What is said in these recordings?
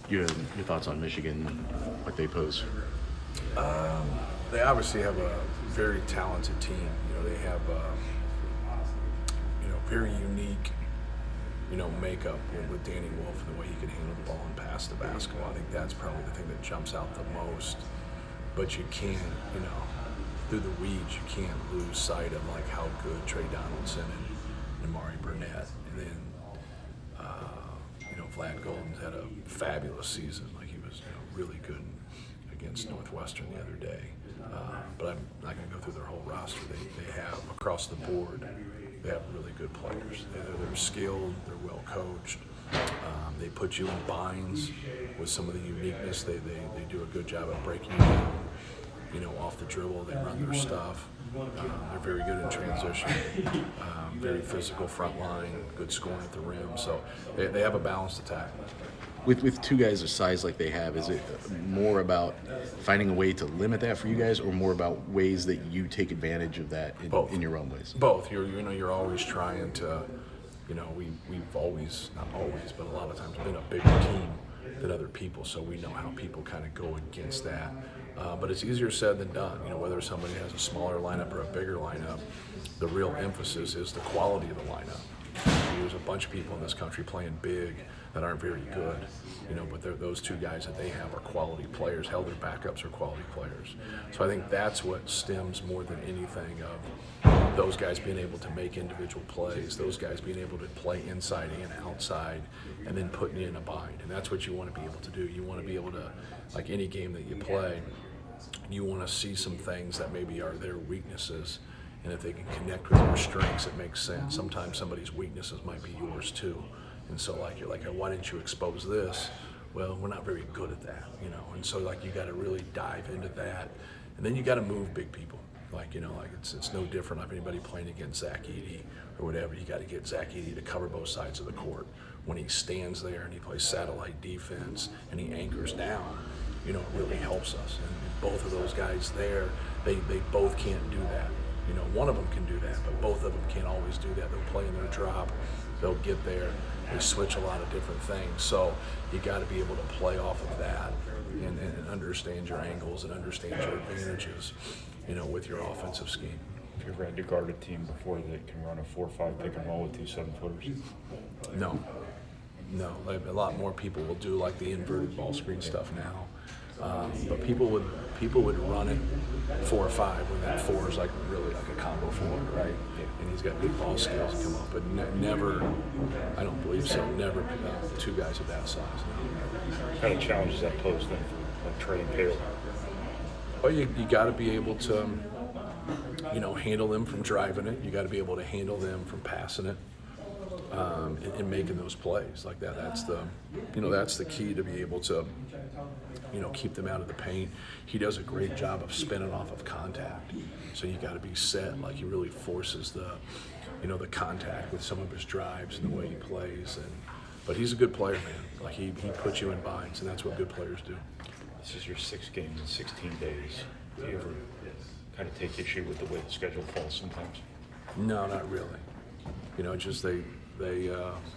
your thoughts on Michigan, what they pose? They obviously have a very talented team. They have very unique makeup with Danny Wolf and the way he can handle the ball and pass the basketball. I think that's probably the thing that jumps out the most. But you can't, through the weeds, you can't lose sight of like how good Trey Donaldson and Amari Burnett, and then Vlad Golden's had a fabulous season. Like he was really good against Northwestern the other day. But I'm not going to go through their whole roster. They have across the board. They have really good players. They're skilled. They're well coached. They put you in binds with some of the uniqueness. They do a good job of breaking you down. Off the dribble, they run their stuff. They're very good in transition. Very physical front line. Good scoring at the rim. So they have a balanced attack. With two guys of size like they have, is it more about finding a way to limit that for you guys, or more about ways that you take advantage of that in your own ways? Both. You're always trying to, we've always, not always, but a lot of times been a bigger team than other people, so we know how people kind of go against that. But it's easier said than done. Whether somebody has a smaller lineup or a bigger lineup, the real emphasis is the quality of the lineup. There's a bunch of people in this country playing big that aren't very good, but those two guys that they have are quality players. Hell, their backups are quality players. So I think that's what stems more than anything of those guys being able to make individual plays, those guys being able to play inside and outside, and then putting you in a bind. And that's what you want to be able to do. You want to be able to, like any game that you play, you want to see some things that maybe are their weaknesses. And if they can connect with your strengths, it makes sense. Sometimes somebody's weaknesses might be yours too. And so you're like, why didn't you expose this? Well, we're not very good at that, And so you got to really dive into that. And then you got to move big people. It's no different of anybody playing against Zach Edey or whatever. You got to get Zach Edey to cover both sides of the court. When he stands there and he plays satellite defense and he anchors down, it really helps us. And both of those guys there, they both can't do that. One of them can do that, but both of them can't always do that. They'll play in their drop, they'll get there, they switch a lot of different things. So you got to be able to play off of that and understand your angles and understand your advantages, with your offensive scheme. Have you ever had to guard a team before that can run a 4-5 pick and roll with 2 7-footers? No. A lot more people will do like the inverted ball screen stuff now. But people would run it 4 or 5 when that 4 is really like a combo 4, right? And he's got good ball skills to come up, but never, I don't believe so. Never two guys of that size. What kind of challenges that pose then for like Trey and Caleb? Well, you got to be able to, handle them from driving it. You got to be able to handle them from passing it. And making those plays like that. That's the key to be able to, keep them out of the paint. He does a great job of spinning off of contact. So you got to be set. He really forces the contact with some of his drives and the way he plays. But he's a good player, man. He puts you in binds, and that's what good players do. This is your 6th game in 16 days. Do you ever kind of take issue with the way the schedule falls sometimes? No, not really. Just they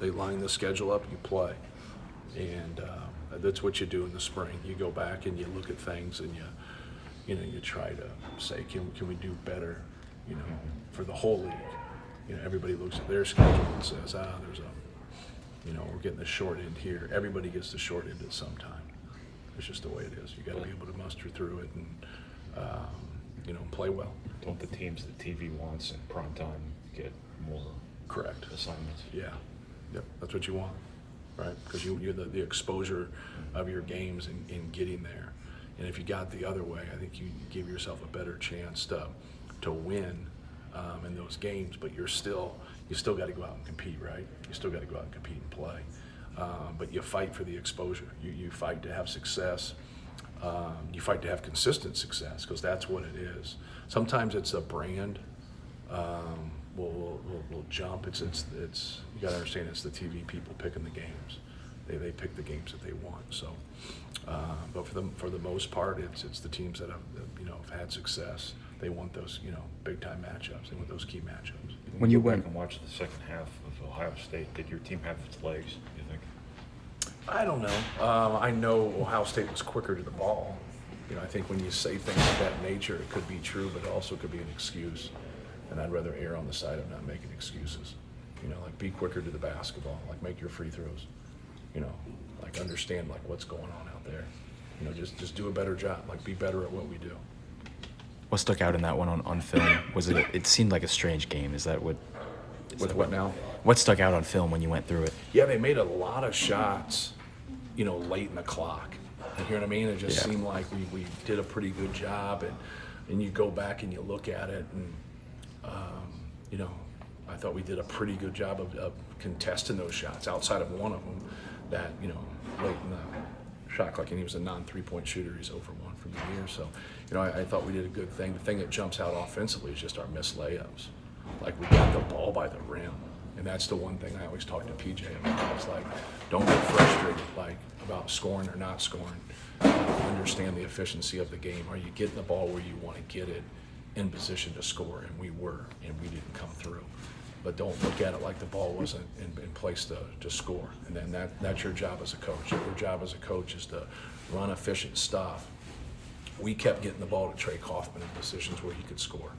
line the schedule up, you play, and that's what you do in the spring. You go back and you look at things, and you try to say, can we do better, for the whole league. Everybody looks at their schedule and says, there's we're getting the short end here. Everybody gets the short end at some time. It's just the way it is. You got to be able to muster through it and play well. Don't the teams that TV wants in prime time get more? Correct. Assignments. Yeah. Yep. That's what you want, right? Because you're the exposure of your games in getting there. And if you got the other way, I think you give yourself a better chance to win in those games. But you still got to go out and compete, right? You still got to go out and compete and play. But you fight for the exposure. You fight to have success. You fight to have consistent success, because that's what it is. Sometimes it's a brand. Will jump. It's you got to understand, it's the TV people picking the games. They pick the games that they want. So, but for the most part, it's the teams that have had success. They want those big time matchups. They want those key matchups. When you went and watched the second half of Ohio State, did your team have its legs, you think? I don't know. I know Ohio State was quicker to the ball. I think when you say things of that nature, it could be true, but it also could be an excuse. And I'd rather err on the side of not making excuses. Like be quicker to the basketball, like make your free throws. Like understand like what's going on out there. Just do a better job, like be better at what we do. What stuck out in that one on film? Was it? It seemed like a strange game. Is that what? What now? What stuck out on film when you went through it? Yeah, they made a lot of shots, late in the clock. You hear what I mean? It just seemed like we did a pretty good job, and you go back and you look at it, and I thought we did a pretty good job of contesting those shots outside of one of them that, late in the shot clock, and he was a non-3-point shooter. He's over 1 from the year. So, I thought we did a good thing. The thing that jumps out offensively is just our missed layups. Like, we got the ball by the rim. And that's the one thing I always talk to PJ about. It's like, don't get frustrated, like, about scoring or not scoring. Understand the efficiency of the game. Are you getting the ball where you want to get it in position to score? And we were, and we didn't come through. But don't look at it like the ball wasn't in place to score. And then that's your job as a coach. Your job as a coach is to run efficient stuff. We kept getting the ball to Trey Kaufman in positions where he could score.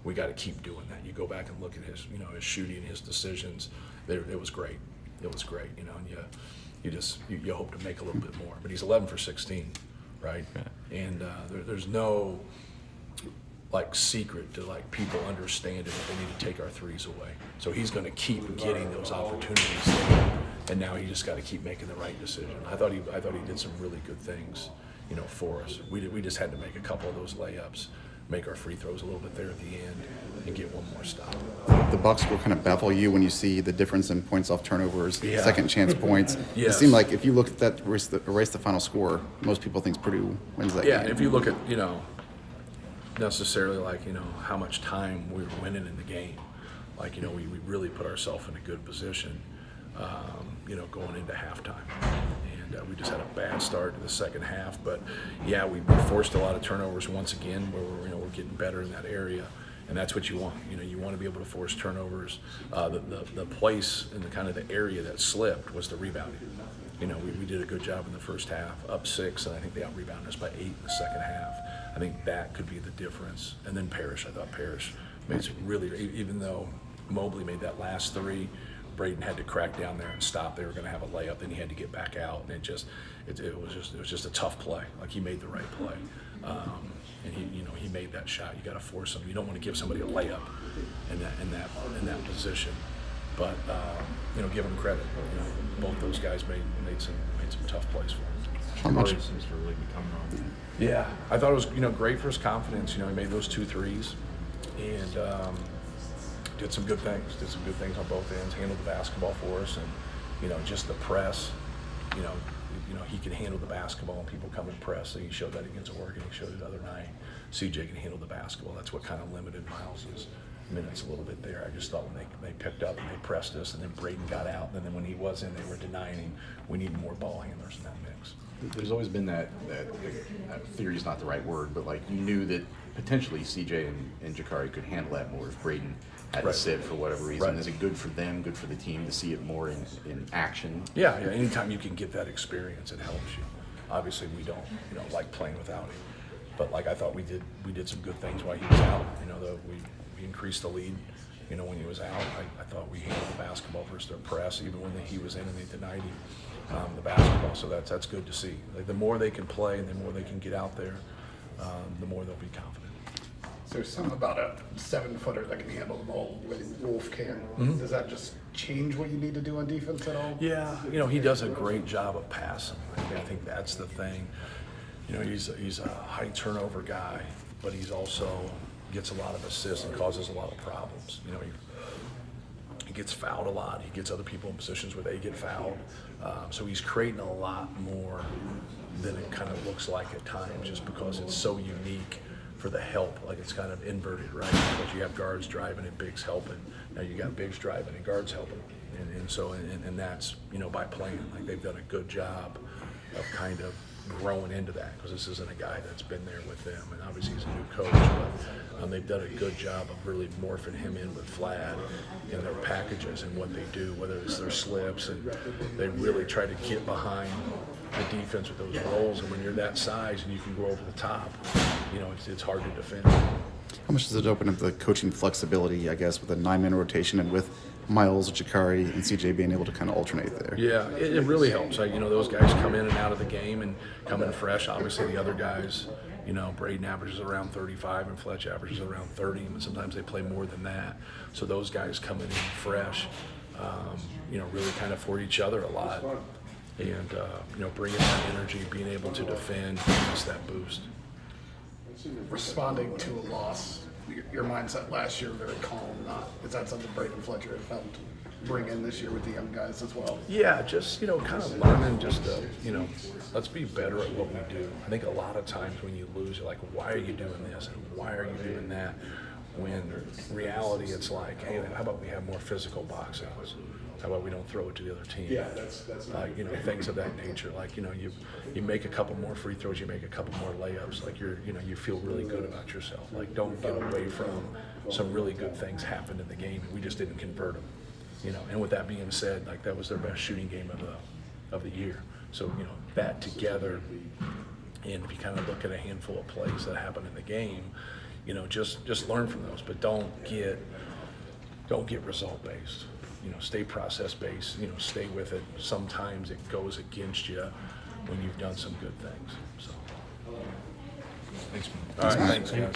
We got to keep doing that. You go back and look at his, his shooting, his decisions. It was great. It was great, and you hope to make a little bit more. But he's 11 for 16, right? And there's no like secret to like people understanding that they need to take our threes away. So he's going to keep getting those opportunities, and now he just got to keep making the right decision. I thought he did some really good things, for us. We just had to make a couple of those layups, make our free throws a little bit there at the end, and get one more stop. The box score kind of baffle you when you see the difference in points off turnovers, second chance points. Yes. It seemed like if you look at that, erase the final score, most people think Purdue wins that game. Yeah, if you look at, necessarily like, how much time we were winning in the game. Like, we really put ourselves in a good position, going into halftime. And we just had a bad start to the second half. But, yeah, we forced a lot of turnovers once again where we're getting better in that area. And that's what you want. You want to be able to force turnovers. The place and the kind of the area that slipped was the rebounding. We did a good job in the first half, up 6, and I think they out-rebounded us by 8 in the second half. I think that could be the difference. And then Parrish, I thought Parrish made some really, even though Mobley made that last 3, Braden had to crack down there and stop. They were going to have a layup, then he had to get back out, and it was just a tough play. Like, he made the right play, and he made that shot. You got to force him. You don't want to give somebody a layup in that position, but give them credit. Both those guys made some tough plays for him. How much? Seems to really be coming on. Yeah, I thought it was great for his confidence. He made those 2 threes, and did some good things. Did some good things on both ends. Handled the basketball for us, and just the press. He can handle the basketball, and people come and press. So he showed that against Oregon. He showed it the other night. CJ can handle the basketball. That's what kind of limited Miles's minutes a little bit there. I just thought when they picked up and they pressed us, and then Braden got out, and then when he was in, they were denying him. We need more ball handlers in that mix. There's always been that theory is not the right word, but like you knew that potentially CJ and Jakari could handle that more if Braden had to sit for whatever reason. Right. Is it good for them, good for the team to see it more in action? Yeah. Anytime you can get that experience, it helps you. Obviously, we don't like playing without him, but like I thought we did some good things while he was out. We increased the lead. When he was out, I thought we handled the basketball versus their press, even when he was in and they denied him the basketball. So that's good to see. Like, the more they can play and the more they can get out there, the more they'll be confident. So there's something about a 7-footer that can handle the ball the way Wolf can. Does that just change what you need to do on defense at all? Yeah, he does a great job of passing. I think that's the thing. He's a high turnover guy, but he's also gets a lot of assists and causes a lot of problems. He gets fouled a lot. He gets other people in positions where they get fouled. So he's creating a lot more than it kind of looks like at times, just because it's so unique for the help. Like, it's kind of inverted, right? Because you have guards driving and bigs helping. Now you got bigs driving and guards helping. And so that's, by playing. Like, they've done a good job of kind of growing into that, because this isn't a guy that's been there with them, and obviously he's a new coach, but they've done a good job of really morphing him in with Vlad in their packages and what they do, whether it's their slips, and they really try to get behind the defense with those rolls. And when you're that size and you can go over the top, you know, it's hard to defend. How much does it open up the coaching flexibility, I guess, with a 9-man rotation and with Miles, Jakari, and CJ being able to kind of alternate there? Yeah, it really helps. Like, you know, those guys come in and out of the game and come in fresh. Obviously, the other guys, you know, Braden averages around 35 and Fletch averages around 30, and sometimes they play more than that. So those guys coming in fresh, you know, really kind of for each other a lot. And, you know, bringing that energy, being able to defend, gives us that boost. Responding to a loss, your mindset last year very calm. Is that something Braden Fletcher has helped bring in this year with the young guys as well? Yeah, just, you know, kind of learning just to, you know, let's be better at what we do. I think a lot of times when you lose, you're like, why are you doing this and why are you doing that? When in reality, it's like, hey, how about we have more physical boxing? How about we don't throw it to the other team? Yeah, that's like, you know, things of that nature. Like, you know, you make a couple more free throws, you make a couple more layups. Like, you know, you feel really good about yourself. Like, don't get away from some really good things happened in the game, and we just didn't convert them. You know, and with that being said, like, that was their best shooting game of the year. So, you know, that together, and if you kind of look at a handful of plays that happened in the game, you know, just learn from those, but don't get result based. You know, stay process based. You know, stay with it. Sometimes it goes against you when you've done some good things. So, thanks. All right, thanks, guys.